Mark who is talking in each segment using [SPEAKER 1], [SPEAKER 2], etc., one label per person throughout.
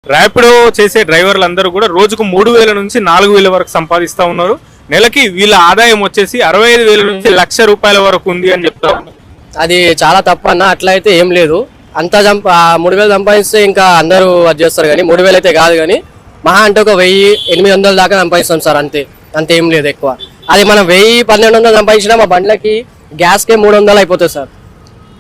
[SPEAKER 1] ర్యాపిడో చేసే డ్రైవర్లు అందరూ కూడా రోజుకు 3,000 నుంచి 4,000 వరకు సంపాదిస్తా ఉన్నారు. నెలకి వీళ్ళ ఆదాయం వచ్చేసి 65,000 నుంచి ₹1,00,000 వరకు ఉంది అని చెప్తా ఉన్నారు.
[SPEAKER 2] అది చాలా తప్పు అన్న. అట్లా అయితే ఏం లేదు. అంత 3,000 సంపాదిస్తే ఇంకా అందరూ అది చేస్తారు కానీ 3,000 అయితే కాదు. కానీ మహా అంటే ఒక 1,800 దాకా సంపాదిస్తాం సార్. అంతే ఏం లేదు ఎక్కువ. అది మనం 1,000-1,200 సంపాదించినా మా బండ్లకి గ్యాస్కే 300 అయిపోతుంది సార్.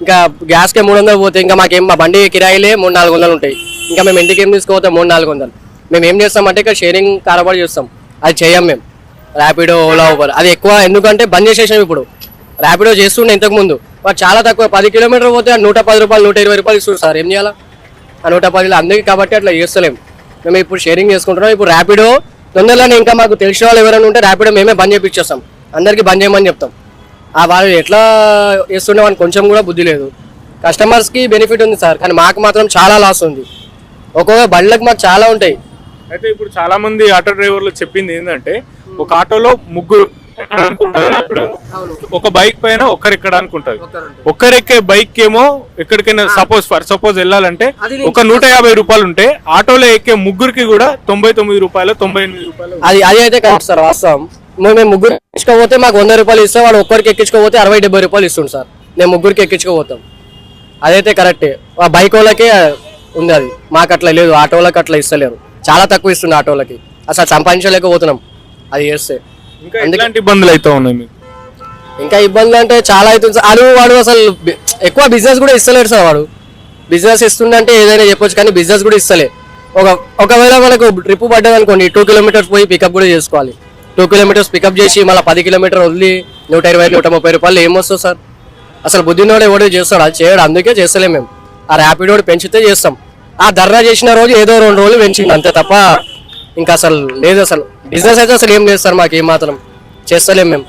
[SPEAKER 2] ఇంకా గ్యాస్కే 300 పోతే ఇంకా మాకేం మా బండి కిరాయిలే 300-400 ఉంటాయి. ఇంకా మేము ఇంటికి ఏం తీసుకోపోతాం 300-400. మేము ఏం చేస్తామంటే ఇక్కడ షేరింగ్ కారబార్ చేస్తాం. అది చేయం మేము. ర్యాపిడో, ఓలా, ఊబర్ అది ఎక్కువ. ఎందుకంటే బంద్ చేసేసాం ఇప్పుడు. ర్యాపిడో చేస్తుండే ఇంతకుముందు బట్ చాలా తక్కువ. 10 కిలోమీటర్ పోతే ₹110, ₹120 ఇస్తుంది సార్. ఏం చేయాలా ఆ 110? అందుకే కాబట్టి అట్లా చేస్తలేం. మేము ఇప్పుడు షేరింగ్ చేసుకుంటున్నాం. ఇప్పుడు ర్యాపిడో తొందరలోనే ఇంకా మాకు తెలిసిన వాళ్ళు ఎవరైనా ఉంటే ర్యాపిడో మేమే బంద్ చేయించేస్తాం. అందరికీ బంద్ చేయమని చెప్తాం. ఆ వాళ్ళు ఎట్లా చేస్తుండే వాళ్ళకి కొంచెం కూడా బుద్ధి లేదు. కస్టమర్స్కి బెనిఫిట్ ఉంది సార్, కానీ మాకు మాత్రం చాలా లాస్ ఉంది. ఒక్కొక్క బండ్లకు మాకు చాలా ఉంటాయి.
[SPEAKER 1] అయితే ఇప్పుడు చాలా మంది ఆటో డ్రైవర్లు చెప్పింది ఏంటంటే ఒక ఆటోలో ముగ్గురు ఒక బైక్ పైన ఒకరు ఎక్కడానికి ఉంటుంది. ఒక్కరెక్కే బైక్ ఏమో ఎక్కడికైనా సపోజ్ వెళ్ళాలంటే ఒక ₹150 ఉంటే ఆటోలో ఎక్కే ముగ్గురికి కూడా ₹99, ₹98.
[SPEAKER 2] అది అయితే కరెక్ట్ సార్, వాస్తవం. మేము ముగ్గురు ఎక్కించుకోపోతే మాకు ₹100 ఇస్తాం. వాడు ఒక్కరికి ఎక్కించుకోపోతే ₹60-70 ఇస్తుంది సార్. మేము ముగ్గురికి ఎక్కించుకోపోతాం. అదైతే కరెక్టే. ఆ బైక్ వాళ్ళకే ఉంది అది. మాకు అట్లా లేదు. ఆటోలకు అట్లా ఇస్తలేరు. చాలా తక్కువ ఇస్తుంది ఆటోలకి. అసలు సంపాదించలేకపోతున్నాం అది చేస్తే.
[SPEAKER 1] ఇంకా ఎలాంటి ఇబ్బందులు అయితే ఉన్నాయి మీకు?
[SPEAKER 2] ఇంకా ఇబ్బందులు అంటే చాలా అవుతుంది సార్. వాడు అసలు ఎక్కువ బిజినెస్ కూడా ఇస్తలేడు సార్. వాడు బిజినెస్ ఇస్తుందంటే ఏదైనా చెప్పొచ్చు, కానీ బిజినెస్ కూడా ఇస్తలే. ఒకవేళ మనకు ట్రిప్ పడ్డది అనుకోండి, 2 కిలోమీటర్స్ పోయి పికప్ కూడా చేసుకోవాలి. 2 కిలోమీటర్స్ పికప్ చేసి మళ్ళీ 10 కిలోమీటర్ వదిలి ₹120-130 ఏమొస్తుంది సార్? అసలు బుద్ధినోడు ఎవడో చేస్తాడు, అది చేయడు. అందుకే చేస్తలేం మేము. ఆ ర్యాపిడోడు పెంచితే చేస్తాం. ఆ ధర్నా చేసిన రోజు ఏదో 2 రోజులు పెంచింది అంతే తప్ప ఇంకా అసలు లేదు. అసలు బిజినెస్ అయితే అసలు ఏం లేదు సార్. మాకు ఏమాత్రం చేస్తలేం మేము.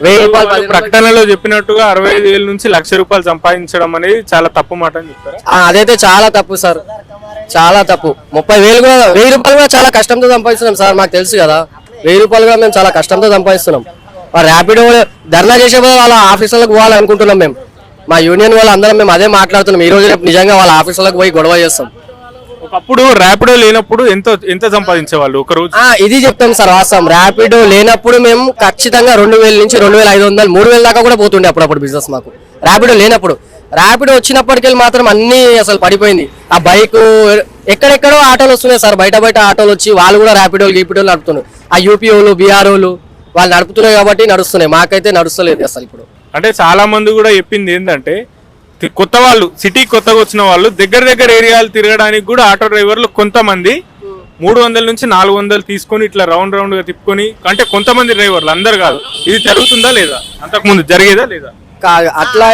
[SPEAKER 2] ₹1,000
[SPEAKER 1] ప్రకటనలో చెప్పినట్టుగా 65,000 నుంచి ₹1,00,000 సంపాదించడం అనేది చాలా తప్పు మాట అని చెప్తారా?
[SPEAKER 2] అదైతే చాలా తప్పు సార్, చాలా తప్పు. 30,000 కూడా ₹1,000 కూడా చాలా కష్టంతో సంపాదిస్తున్నాం సార్. మాకు తెలుసు కదా, ₹1,000 కూడా మేము చాలా కష్టంతో సంపాదిస్తున్నాం. ర్యాపిడో ధర్నా చేసే వాళ్ళ ఆఫీసులకు పోవాలనుకుంటున్నాం మేము. మా యూనియన్ వాళ్ళు అందరం మేము అదే మాట్లాడుతున్నాం. ఈ రోజు రేపు నిజంగా వాళ్ళ ఆఫీసులకు పోయి గొడవ చేస్తాం.
[SPEAKER 1] ఒకప్పుడు ర్యాపిడో లేనప్పుడు ఎంత సంపాదించేవాళ్ళు ఒక రోజు?
[SPEAKER 2] ఇది చెప్తాం సార్, వాస్తవం. ర్యాపిడో లేనప్పుడు మేము ఖచ్చితంగా 2,000 నుంచి 2,500, 3,000 దాకా కూడా పోతుండే అప్పుడప్పుడు బిజినెస్ మాకు. ర్యాపిడో లేనప్పుడు. ర్యాపిడో వచ్చినప్పటికెళ్ళి మాత్రం అన్ని అసలు పడిపోయింది. ఆ బైక్ ఎక్కడెక్కడో ఆటోలు వస్తున్నాయి సార్. బయట ఆటోలు వచ్చి వాళ్ళు కూడా ర్యాపిడోలు గీపిడోలు నడుపుతున్నారు. ఆ యూపీఓలు, బీఆర్ఓలు వాళ్ళు నడుపుతున్నాయి కాబట్టి నడుస్తున్నాయి. మాకైతే నడుస్తలేదు అసలు ఇప్పుడు.
[SPEAKER 1] అంటే చాలా మంది కూడా చెప్పింది ఏంటంటే కొత్త వాళ్ళు, సిటీ కొత్తగా వచ్చిన వాళ్ళు దగ్గర ఏరియాలు తిరగడానికి కూడా ఆటో డ్రైవర్లు కొంతమంది 300 నుంచి 400 తీసుకొని ఇట్లా రౌండ్ గా తిప్పుకొని, అంటే కొంతమంది డ్రైవర్లు, అందరు కాదు. ఇది జరుగుతుందా లేదా? అంతకుముందు జరిగేదా లేదా?
[SPEAKER 2] అట్లా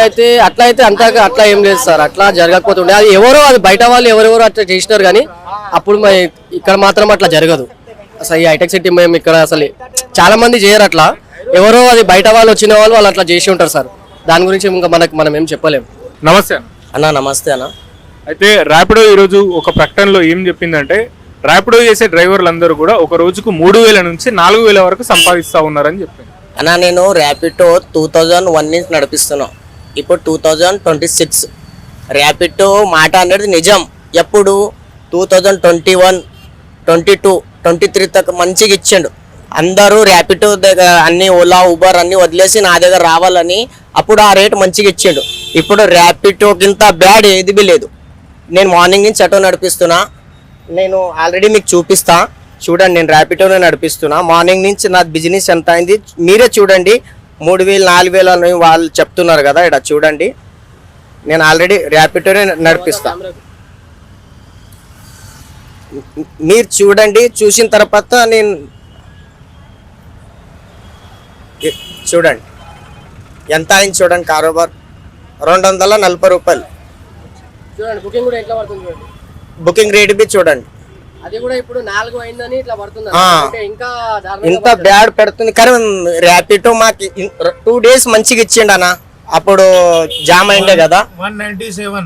[SPEAKER 2] అయితే అంతగా అట్లా ఏం లేదు సార్. అట్లా జరగకపోతుండే. అది ఎవరో, అది బయట వాళ్ళు ఎవరెవరో అట్లా చేసినారు. కానీ అప్పుడు ఇక్కడ మాత్రం అట్లా జరగదు అసలు. ఈ హైటెక్ సిటీ మేము ఇక్కడ అసలు చాలా మంది చేయరు అట్లా. ఎవరో అది బయట వాళ్ళు వచ్చిన వాళ్ళు అట్లా చేసి ఉంటారు సార్. దాని గురించి ఇంకా మనం ఏం చెప్పలేము.
[SPEAKER 1] నమస్తే
[SPEAKER 2] అన్న. నమస్తే అన్న.
[SPEAKER 1] అయితే ర్యాపిడో ఈరోజు ఒక ప్రకటనలో ఏం చెప్పిందంటే ర్యాపిడో చేసే డ్రైవర్లు అందరూ కూడా ఒక రోజుకు 3,000 నుంచి 4,000 వరకు సంపాదిస్తా ఉన్నారని చెప్పింది.
[SPEAKER 3] అన్న, నేను ర్యాపిడో 2001 నుంచి నడిపిస్తున్నాను. ఇప్పుడు 2026. ర్యాపిడో మాట అనేది నిజం. ఎప్పుడు 2021, 22, 23 దాకా మంచిగా ఇచ్చిండు. అందరూ ర్యాపిడో దగ్గర అన్ని ఓలా, ఊబర్ అన్ని వదిలేసి నా దగ్గర రావాలని అప్పుడు ఆ రేట్ మంచిగా ఇచ్చిండు. ఇప్పుడు ర్యాపిడో కింద బ్యాడ్ ఏది బి లేదు. నేను మార్నింగ్ నుంచి ఆటో నడిపిస్తున్నా. నేను ఆల్రెడీ మీకు చూపిస్తా, చూడండి. నేను ర్యాపిడోనే నడిపిస్తున్నా. మార్నింగ్ నుంచి నా బిజినెస్ ఎంత అయింది మీరే చూడండి. 3,000, 4,000 అని వాళ్ళు చెప్తున్నారు కదా, ఇక్కడ చూడండి. నేను ఆల్రెడీ ర్యాపిడోనే నడిపిస్తా. మీరు చూడండి. చూసిన తర్వాత నేను చూడండి ఎంత అయింది చూడండి. కారోబార్ ₹240. బుకింగ్ రేట్ బి చూడండి.
[SPEAKER 2] అది కూడా ఇప్పుడు 4 అయిందని ఇట్లా పడుతుంది. ఇంకా
[SPEAKER 3] ఇంత బ్యాడ్ పెడుతుంది. కానీ ర్యాపిడో మాకు 2 days మంచిగా ఇచ్చిండు అన్న. అప్పుడు జామ్ అయిండే కదా.
[SPEAKER 4] 197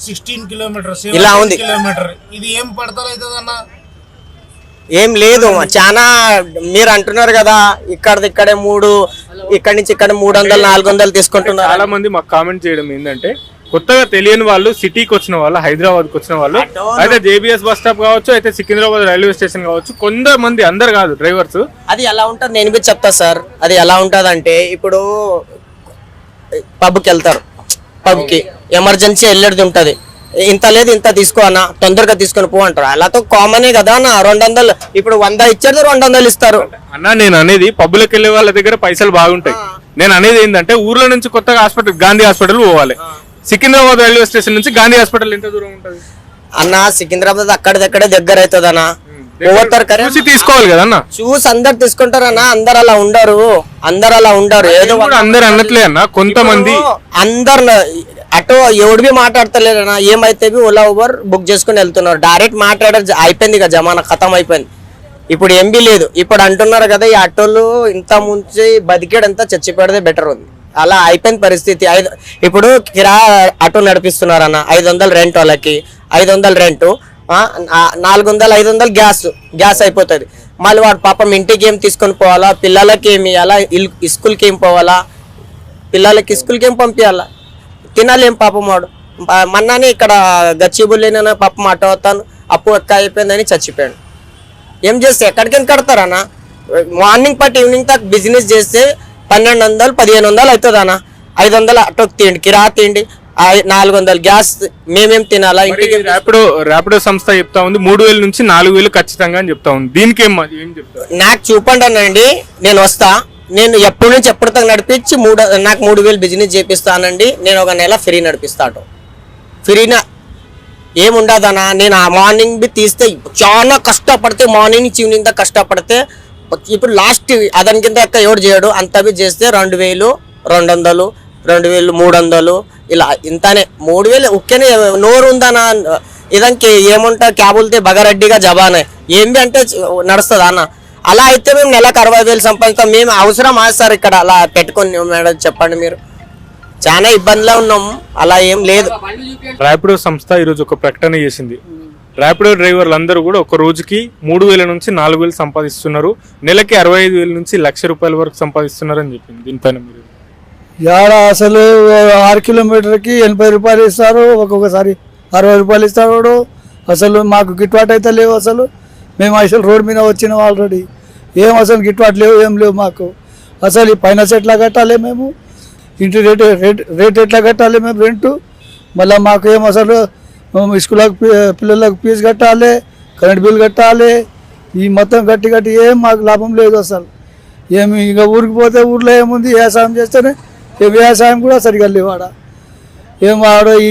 [SPEAKER 4] 16 కిలోమీటర్స్
[SPEAKER 3] ఇలా ఉంది.
[SPEAKER 4] ఇది ఏం పడతలేదు అన్న.
[SPEAKER 3] ఏం లేదు. చాలా మీరు అంటున్నారు కదా ఇక్కడే 3, ఇక్కడ నుంచి ఇక్కడ 300, 400 తీసుకుంటున్నారు.
[SPEAKER 1] చాలా మంది మాకు కామెంట్ చేయడం ఏంటంటే కొత్తగా తెలియని వాళ్ళు, సిటీకి వచ్చిన వాళ్ళు, హైదరాబాద్కి వచ్చిన వాళ్ళు, అయితే జేబీఎస్ బస్ స్టాప్ కావచ్చు, అయితే సికింద్రాబాద్ రైల్వే స్టేషన్ కావచ్చు, కొంతమంది, అందరు కాదు డ్రైవర్స్.
[SPEAKER 3] అది ఎలా ఉంటుంది నేను మీరు చెప్తా సార్. అది ఎలా ఉంటుంది అంటే ఇప్పుడు పబ్కి వెళ్తారు, పబ్కి ఎమర్జెన్సీ వెళ్ళేది ఉంటుంది, ఇంత లేదు ఇంత తీసుకో అన్న, తొందరగా తీసుకొని పో అంటారు. అలాతో కామనే కదా అన్న. 200 ఇప్పుడు 100 ఇచ్చారు, 200 ఇస్తారు
[SPEAKER 1] అన్న. నేను అనేది పబ్బులకు వెళ్ళే వాళ్ళ దగ్గర పైసలు బాగుంటాయి. నేను అనేది ఏంటంటే ఊర్లో నుంచి కొత్తగా హాస్పిటల్, గాంధీ హాస్పిటల్ పోవాలి. సికింద్రాబాద్ రైల్వే స్టేషన్ నుంచి గాంధీ హాస్పిటల్ ఎంత దూరం ఉంటుంది
[SPEAKER 3] అన్న? సికింద్రాబాద్ అక్కడిదక్కడే దగ్గర అవుతుంది అన్న. పోతారు కదా,
[SPEAKER 1] చూసి తీసుకోవాలి కదన్న.
[SPEAKER 3] చూసి అందరు తీసుకుంటారు అన్న. అందరు అలా ఉండరు, ఏదో
[SPEAKER 1] అందరు అన్నట్లే అన్న, కొంతమంది
[SPEAKER 3] అందరు అటో ఎవడు బి మాట్లాడతలేరన్నా. ఏమైతే ఓలా ఊబర్ బుక్ చేసుకుని వెళ్తున్నారు. డైరెక్ట్ మాట్లాడారు, అయిపోయింది ఇక జమానా ఖతం అయిపోయింది. ఇప్పుడు ఏం బి లేదు. ఇప్పుడు అంటున్నారు కదా ఈ ఆటోలు ఇంత ముంచి బతికేడంతా చచ్చిపోయేదే బెటర్ ఉంది. అలా అయిపోయింది పరిస్థితి. ఇప్పుడు కిరా ఆటో నడిపిస్తున్నారు అన్న, 500 రెంట్, వాళ్ళకి 500 రెంట్, 400 500 గ్యాస్ అయిపోతుంది. మళ్ళీ వాడు పాపం ఇంటికి ఏం తీసుకొని పోవాలా, పిల్లలకి ఏమి ఇవ్వాలా, స్కూల్కి ఏం పోవాలా, పిల్లలకి స్కూల్కి ఏం పంపించాలా, తినాలేం పాపం వాడు. మొన్ననే ఇక్కడ గచ్చిబుల్లిన పాపం ఆటో అవుతాను, అప్పు ఎక్క అయిపోయిందని చచ్చిపోయాడు. ఏం చేస్తే ఎక్కడికి కడతారన్న? మార్నింగ్ పట్టి ఈవినింగ్ తక్ బిజినెస్ చేస్తే 1200 1500 అవుతుంది అన్న. 500 ఆటోకి తిండి, కిరా తిండి, 400 గ్యాస్, మేమేం తినాలా ఇంటికి?
[SPEAKER 1] ర్యాపిడో సంస్థ చెప్తా ఉంది 3000 నుంచి 4000 ఖచ్చితంగా అని చెప్తా ఉంది. దీనికి ఏం చెప్తారు?
[SPEAKER 3] నాకు చూపండి అనండి, నేను వస్తా. నేను ఎప్పటి నుంచి ఎప్పటితో నడిపించి నాకు 3000 బిజినెస్ చేపిస్తానండి. నేను ఒక నెల ఫ్రీ నడిపిస్తా ఆటో. ఫ్రీనా ఏముండదనా? నేను ఆ మార్నింగ్ బి తీస్తే చాలా కష్టపడితే, మార్నింగ్ నుంచి ఈవినింగ్ దాకా కష్టపడితే, ఇప్పుడు లాస్ట్ అతని కింద ఎక్క ఎవడు చేయడు, అంత బి చేస్తే 2000 200 2000 300 ఇలా ఇంతనే. 3000 ఉక్కేనే నోరు ఉందనా? ఇదానికి ఏముంటా క్యాబుల్తే బగారెడ్డిగా జబానే ఏంటి అంటే నడుస్తుంది అన్న. అలా అయితే మేము నెలకు 60,000 సంపాదిస్తాం. మేము అవసరం సార్ ఇక్కడ అలా పెట్టుకొని మేడం చెప్పండి. మీరు చాలా ఇబ్బందిలో ఉన్నాం, అలా ఏం లేదు.
[SPEAKER 1] ర్యాపిడో సంస్థ ఈరోజు ఒక ప్రకటన చేసింది. ర్యాపిడో డ్రైవర్లు అందరూ కూడా ఒక రోజుకి 3000 నుంచి 4000 సంపాదిస్తున్నారు, నెలకి 65,000 నుంచి ₹1,00,000 వరకు సంపాదిస్తున్నారు అని చెప్పింది. దీనిపైన మీరు
[SPEAKER 5] యాడ అసలు 6 కిలోమీటర్కి 80 రూపాయలు ఇస్తారు, ఒక్కొక్కసారి 60 రూపాయలు ఇస్తారు. అసలు మాకు గిట్టుబాటు అయితే లేవు. అసలు మేము అసలు రోడ్ మీద వచ్చినాం ఆల్రెడీ. ఏం అసలు గిట్టుబాటు లేవు, ఏం లేవు మాకు. అసలు ఈ ఫైనాన్స్ ఎట్లా కట్టాలి, మేము ఇంటి రేట్ ఎట్లా కట్టాలి, మేము రెంటు. మళ్ళీ మాకు ఏం అసలు స్కూల్కి పిల్లలకు ఫీజు కట్టాలి, కరెంట్ బిల్ కట్టాలి. ఈ మొత్తం కట్టి ఏం మాకు లాభం లేదు అసలు. ఏమి ఇంకా ఊరికి పోతే ఊర్లో ఏముంది, వ్యవసాయం చేస్తేనే వ్యవసాయం కూడా సరిగా లేవు ఆడ. ఏం ఆడ ఈ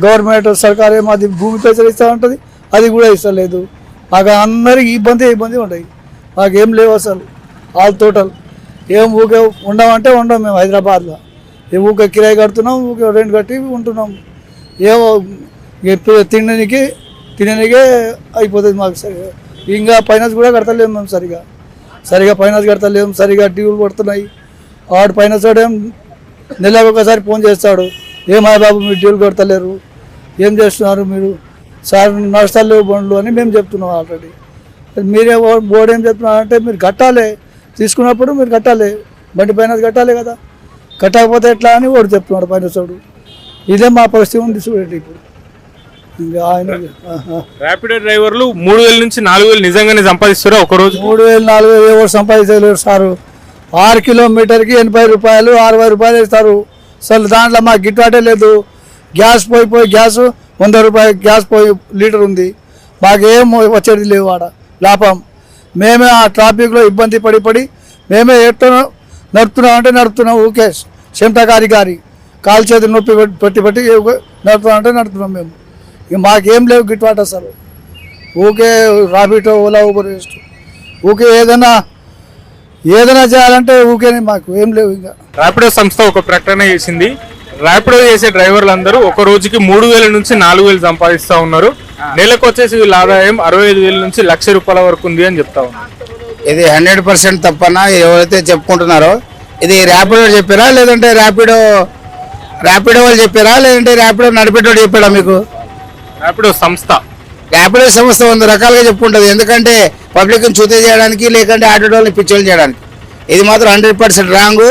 [SPEAKER 5] గవర్నమెంట్ సర్కారు ఏమో అది భూమి పైసలు ఇస్తూ ఉంటుంది, అది కూడా ఇస్తలేదు. మాకు అందరికి ఇబ్బంది ఉంటాయి. మాకేం లేవు అసలు ఆల్ టోటల్. ఏం ఊకే ఉండమంటే ఉండం మేము హైదరాబాద్లో. ఊకే కిరాయి కడుతున్నాం, ఊకే రెంట్ కట్టి ఉంటున్నాం. ఏమో తినడానికే అయిపోతుంది మాకు. సరిగా ఇంకా ఫైనాన్స్ కూడా కడతలేము మేము, సరిగా ఫైనాన్స్ కడతలేము. సరిగా డ్యూలు పడుతున్నాయి. వాడు ఫైనాన్స్ వాడు ఏం నెలకు ఒకసారి ఫోన్ చేస్తాడు, ఏమాయ బాబు మీరు డ్యూలు కడతలేరు, ఏం చేస్తున్నారు మీరు సార్, నష్టాలు లేవు బండ్లు అని మేము చెప్తున్నాం ఆల్రెడీ. మీరే బోర్డు ఏం చెప్తున్నారంటే మీరు కట్టాలి, తీసుకున్నప్పుడు మీరు కట్టాలి, బండి ఫైనాన్స్ కట్టాలి కదా, కట్టకపోతే ఎట్లా అని వాడు చెప్తున్నాడు ఫైనాన్స్ వాడు. ఇదే మా పరిస్థితి ఉంది చూడండి ఇప్పుడు.
[SPEAKER 1] ర్యాపిడో డ్రైవర్లు 3000 నుంచి 4000 నిజంగానే సంపాదిస్తారు ఒక రోజు?
[SPEAKER 5] 3000 4000 ఎవరు సంపాదించలేరు సారు. 6 కిలోమీటర్కి 80 రూపాయలు 60 రూపాయలు ఇస్తారు. అసలు దాంట్లో మాకు గిట్టుబాటే లేదు. గ్యాస్ పోయి గ్యాస్ 100 రూపాయలు గ్యాస్ పోయి లీటర్ ఉంది. మాకేం వచ్చేది లేవు ఆడ లాభం. మేమే ఆ ట్రాఫిక్లో ఇబ్బంది పడి మేమే ఎట్లా నడుపుతున్నాం ఊకే చెమటకారి కాలు చేతులు నొప్పి పెట్టి నడుపుతున్నాం మేము. ఇక మాకేం లేవు గిట్టుబాటు అసలు. ఊకే రాబిటో ఓలా ఊబర్ వేస్ట్, ఊకే ఏదైనా చేయాలంటే ఊకేనే, మాకు ఏం లేవు. ఇంకా
[SPEAKER 1] ర్యాపిడో సంస్థ ఒక ప్రకటన చేసింది. ర్యాపిడో చేసే డ్రైవర్లందరూ ఒక రోజుకి 3000 నుంచి 4000 సంపాదిస్తూ ఉన్నారు. నెలకు వచ్చేసి వీళ్ళ ఆదాయం 65,000 నుంచి ₹1,00,000 వరకు ఉంది అని చెప్తా ఉన్నారు.
[SPEAKER 6] ఇది 100% తప్పన ఎవరైతే చెప్పుకుంటున్నారో, ఇది ర్యాపిడో చెప్పారా లేదంటే ర్యాపిడో వాళ్ళు చెప్పారా లేదంటే ర్యాపిడో నడిపేటోడు చెప్పాడా మీకు?
[SPEAKER 1] ర్యాపిడో సంస్థ
[SPEAKER 6] 100 రకాలుగా చెప్పుకుంటుంది. ఎందుకంటే పబ్లిక్ని చూతే చేయడానికి, లేకంటే ఆటో వాళ్ళని పిచ్చోళ్ళు చేయడానికి. ఇది మాత్రం 100% రాంగ్.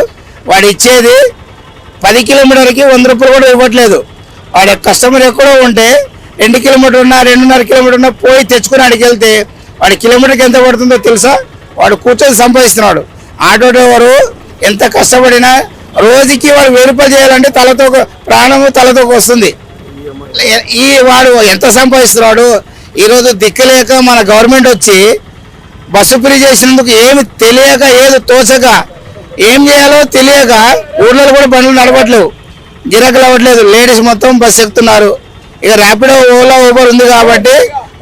[SPEAKER 6] వాడు ఇచ్చేది 10 కిలోమీటర్కి 100 రూపాయలు కూడా ఇవ్వట్లేదు. వాడి కస్టమర్ ఎక్కడో ఉంటే 2 కిలోమీటర్ ఉన్నా 2.5 కిలోమీటర్ ఉన్నా పోయి తెచ్చుకుని అడిగి వెళ్తే వాడి కిలోమీటర్కి ఎంత పడుతుందో తెలుసా? వాడు కూర్చొని సంపాదిస్తున్నాడు. ఆటో డ్రైవరు ఎంత కష్టపడినా రోజుకి వాడు 1000 రూపాయలు చేయాలంటే తలతో ప్రాణము తలతో వస్తుంది. ఈ వాడు ఎంత సంపాదిస్తున్నాడు? ఈరోజు దిక్కులేక మన గవర్నమెంట్ వచ్చి బస్సు ఫ్రీ చేసినందుకు ఏమి తెలియక ఏదో తోచక ఏం చేయాలో తెలియక ఊర్లలో కూడా బండ్లు నడవట్లేవు, గిరాకులు అవ్వట్లేదు. లేడీస్ మొత్తం బస్సు ఎక్కుతున్నారు. ఇక ర్యాపిడో ఓలా ఊబర్ ఉంది కాబట్టి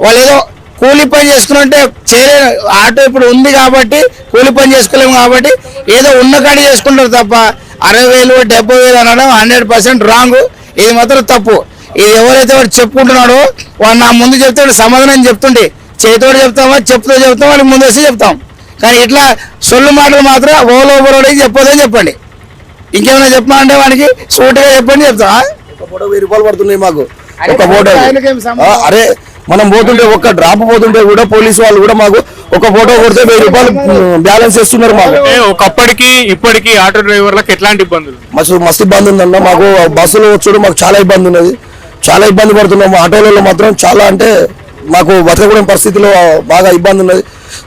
[SPEAKER 6] వాళ్ళు ఏదో కూలి పని చేసుకున్నట్టే చేయలే. ఆటో ఇప్పుడు ఉంది కాబట్టి కూలి పని చేసుకోలేము కాబట్టి ఏదో ఉన్న కాడి చేసుకుంటారు తప్ప 60,000 70,000 అనడం 100% రాంగ్. ఇది మాత్రం తప్పు. ఇది ఎవరైతే వాడు చెప్పుకుంటున్నాడో వాడు నా ముందు చెప్తే సమాధానం చెప్తుంటే చేతితో చెప్తామా చెప్పుతో చెప్తాం, వాడికి ముందు వచ్చి చెప్తాం. కానీ ఇట్లా సొల్లు మాటలు మాత్రం ఓలో ఓబరోడికి చెప్పొద్దని చెప్పండి. ఇంకేమైనా చెప్పమంటే వాడికి సూటిగా చెప్పండి చెప్తాం.
[SPEAKER 7] ఒక ఫోటో 1000 రూపాయలు పడుతున్నాయి మాకు. ఒక ఫోటో అరే మనం పోతుంటే ఒక్క డ్రాప్ పోతుంటే కూడా పోలీసు వాళ్ళు కూడా మాకు ఒక ఫోటో కొడితే 1000 రూపాయలు బ్యాలెన్స్ చేస్తున్నారు మాకు.
[SPEAKER 1] ఒకప్పటికి ఇప్పటికి ఆటో డ్రైవర్లకు ఎట్లాంటి ఇబ్బందులు?
[SPEAKER 7] మస్తు ఇబ్బంది ఉందన్న. మాకు బస్సులో వచ్చాడు మాకు చాలా ఇబ్బంది ఉన్నది, చాలా ఇబ్బంది పడుతున్నాము. ఆటోలలో మాత్రం చాలా అంటే మాకు బతకూడని పరిస్థితిలో బాగా ఇబ్బంది ఉన్నది.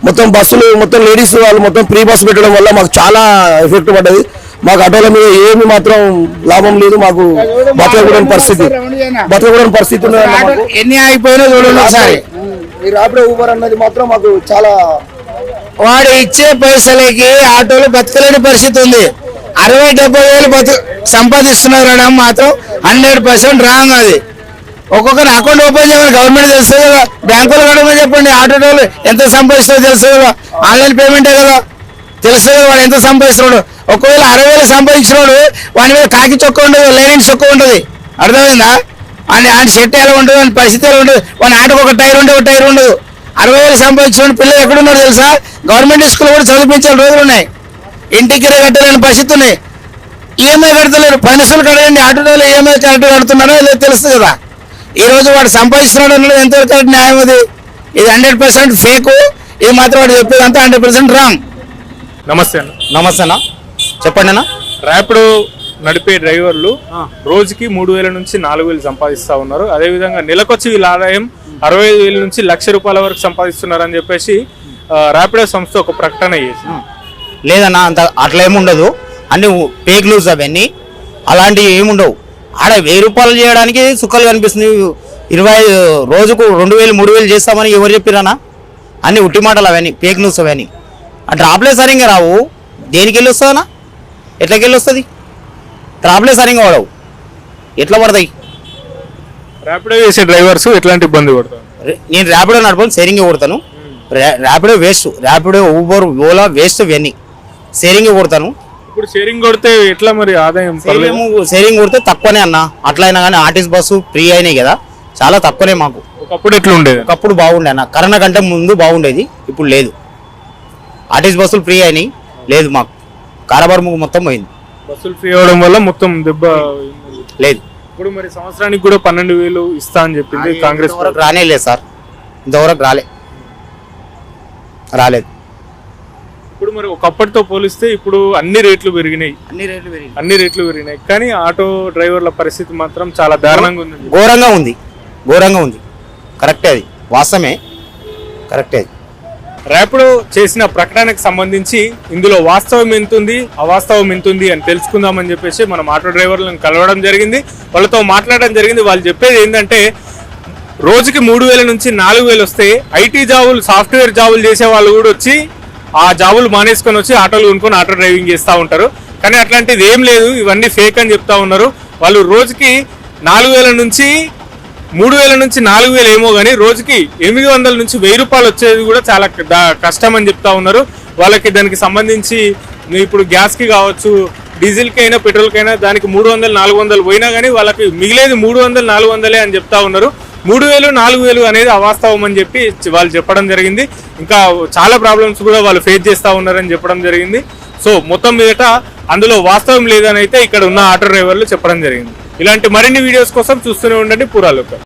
[SPEAKER 7] మొత్తం బస్సులు మొత్తం లేడీస్ వాళ్ళు మొత్తం ఫ్రీ బస్సు పెట్టడం వల్ల మాకు చాలా ఎఫెక్ట్ పడ్డది. మాకు ఆటోల మీద ఏమి మాత్రం లాభం లేదు. మాకు బతకూడని పరిస్థితి ఉన్నది.
[SPEAKER 6] ఎన్ని ఆగిపోయినా చూడండి ఒకసారి.
[SPEAKER 7] ఈ ర్యాపిడో ఊబర్ అన్నది మాత్రం మాకు చాలా
[SPEAKER 6] వాడు ఇచ్చే పైసలకి ఆటోలు బతకలేని పరిస్థితి ఉంది. 60,000-70,000 సంపాదిస్తున్నారు అనడం మాత్రం 100% రాంగ్. అది ఒక్కొక్కరి అకౌంట్ ఓపెన్ చేయమని గవర్నమెంట్ తెలుస్తుంది కదా, బ్యాంకులో కడమని చెప్పండి. ఆటోలు ఎంత సంపాదిస్తుందో తెలుస్తుంది కదా, ఆన్లైన్ పేమెంటే కదా, తెలుస్తుంది కదా వాడు ఎంత సంపాదిస్తున్నాడు. ఒకవేళ 60,000 సంపాదించినాడు వాడి మీద కాకి చొక్క ఉండదు, లైనింగ్ చొక్క ఉంటుంది. అర్థమైందా? ఆయన షర్ట్ ఎలా ఉంటుంది, ఆయన పరిస్థితి ఎలా ఉంటుంది. వాడి ఆటోకి ఒక టైర్ ఉంటే ఒక టైర్ ఉండదు. 60,000 సంపాదించిన పిల్లలు ఎక్కడున్నారు తెలుసా? గవర్నమెంట్ స్కూల్ కూడా చదివించిన రోజులు ఉన్నాయి. ఇంటికి కట్టలేని పరిస్థితి ఉన్నాయి. ఈఎంఐ కడతలేరు, పైసలు కడగండి. ఆటోలో ఈఎంఐ కరెక్ట్ కడుతున్నారో లేదో తెలుస్తుంది కదా. ఈ రోజు వాడు సంపాదిస్తున్నాడు అన్నది ఎంతవరకు కరెక్ట్ న్యాయం? అది ఇది 100% ఫేక్. ఇది మాత్రం వాడు చెప్పేదంతా 100% రాంగ్.
[SPEAKER 1] నమస్తే అన్న.
[SPEAKER 8] నమస్తే అన్న, చెప్పండి అన్న.
[SPEAKER 1] ర్యాపిడో నడిపే డ్రైవర్లు రోజుకి 3,000 నుంచి 4,000 సంపాదిస్తా ఉన్నారు. అదేవిధంగా నెలకొచ్చి వీళ్ళ ఆదాయం 65,000 నుంచి 1,00,000 రూపాయల వరకు సంపాదిస్తున్నారు అని చెప్పేసి ర్యాపిడో సంస్థ ఒక ప్రకటన చేసింది.
[SPEAKER 8] లేదన్న, అంత అట్లా ఏముండదు. అన్ని ఫేక్ న్యూస్ అవన్నీ, అలాంటివి ఏముండవు. ఆడ 1000 రూపాయలు చేయడానికి సుఖాలు కనిపిస్తుంది. 20 రోజుకు 2,000 3,000 చేస్తామని ఎవరు చెప్పిరానా? అన్ని ఉట్టి మాటలు అవన్నీ, ఫేక్ న్యూస్ అవన్నీ. ఆ డ్రాప్లే సరిగ్గా రావు. దేనికి వెళ్ళి వస్తుందన్నా? ఎట్లకి వెళ్ళి వస్తుంది? డ్రాప్లే సరిగ్గా పడవు, ఎట్లా పడతాయి?
[SPEAKER 1] ర్యాపిడో చేసే డ్రైవర్స్ ఎట్లాంటి ఇబ్బంది పడతారు?
[SPEAKER 8] నేను ర్యాపిడో నడపను, షేరింగ్ కొడతాను. Rapido waste, Rapido Uber Ola waste, ఇవన్నీ షేరింగ్ కొడతాను.
[SPEAKER 1] ఇప్పుడు షేరింగ్ కొడితే ఎట్లా మరి ఆదాయం?
[SPEAKER 8] షేరింగ్ కొడితే తక్కువనే అన్న. అట్లా అయినా కానీ ఆర్టీసీ బస్సు ఫ్రీ అయినాయి కదా, చాలా తక్కువనే మాకు.
[SPEAKER 1] ఒకప్పుడు ఎట్లా ఉండేది?
[SPEAKER 8] ఒకప్పుడు బాగుండే అన్న, కరోనా కంటే ముందు బాగుండేది, ఇప్పుడు లేదు. ఆర్టీసీ బస్సులు ఫ్రీ అయినాయి, లేదు మాకు. కారబార్ మొత్తం పోయింది.
[SPEAKER 1] బస్సులు ఫ్రీ అవడం వల్ల మొత్తం దెబ్బ
[SPEAKER 8] లేదు.
[SPEAKER 1] ఇప్పుడు మరి సంవత్సరానికి కూడా 12,000 ఇస్తా అని చెప్పింది కాంగ్రెస్.
[SPEAKER 8] రానే లేదు సార్, ఇంతవరకు రాలేదు.
[SPEAKER 1] ఇప్పుడు మరి ఒకప్పటితో పోలిస్తే ఇప్పుడు అన్ని రేట్లు పెరిగినాయి. అన్ని రేట్లు పెరిగినాయి కానీ ఆటో డ్రైవర్ల పరిస్థితి మాత్రం చాలా దారుణంగా ఉంది.
[SPEAKER 8] ఘోరంగా ఉంది. కరెక్టే, అది వాస్తవమే, కరెక్టే.
[SPEAKER 1] ర్యాపిడో చేసిన ప్రకటనకు సంబంధించి ఇందులో వాస్తవం ఎంతుంది, అవాస్తవం ఎంతుంది అని తెలుసుకుందామని చెప్పేసి మనం ఆటో డ్రైవర్లను కలవడం జరిగింది, వాళ్ళతో మాట్లాడడం జరిగింది. వాళ్ళు చెప్పేది ఏంటంటే రోజుకి 3,000 నుంచి 4,000 వస్తే ఐటీ జాబులు, సాఫ్ట్వేర్ జాబులు చేసే వాళ్ళు కూడా వచ్చి ఆ జాబులు మానేసుకొని వచ్చి ఆటోలు కొనుక్కొని ఆటో డ్రైవింగ్ చేస్తూ ఉంటారు. కానీ అట్లాంటిది ఏం లేదు, ఇవన్నీ ఫేక్ అని చెప్తా ఉన్నారు. వాళ్ళు రోజుకి 4,000 నుంచి 3,000 నుంచి 4,000 ఏమో కానీ రోజుకి 800 నుంచి 1,000 రూపాయలు వచ్చేది కూడా చాలా కష్టం అని చెప్తా ఉన్నారు. వాళ్ళకి దానికి సంబంధించి ఇప్పుడు గ్యాస్కి కావచ్చు, డీజిల్కి అయినా పెట్రోల్కైనా దానికి 300-400 పోయినా కానీ వాళ్ళకి మిగిలేది 300-400 అని చెప్తా ఉన్నారు. 3,000-4,000 అనేది అవాస్తవం అని చెప్పి వాళ్ళు చెప్పడం జరిగింది. ఇంకా చాలా ప్రాబ్లమ్స్ కూడా వాళ్ళు ఫేస్ చేస్తూ ఉన్నారని చెప్పడం జరిగింది. సో మొత్తం మీదట అందులో వాస్తవం లేదని అయితే ఇక్కడ ఉన్న ఆటో డ్రైవర్లు చెప్పడం జరిగింది. ఇలాంటి మరిన్ని వీడియోస్ కోసం చూస్తూనే ఉండండి పూరాలోకల్.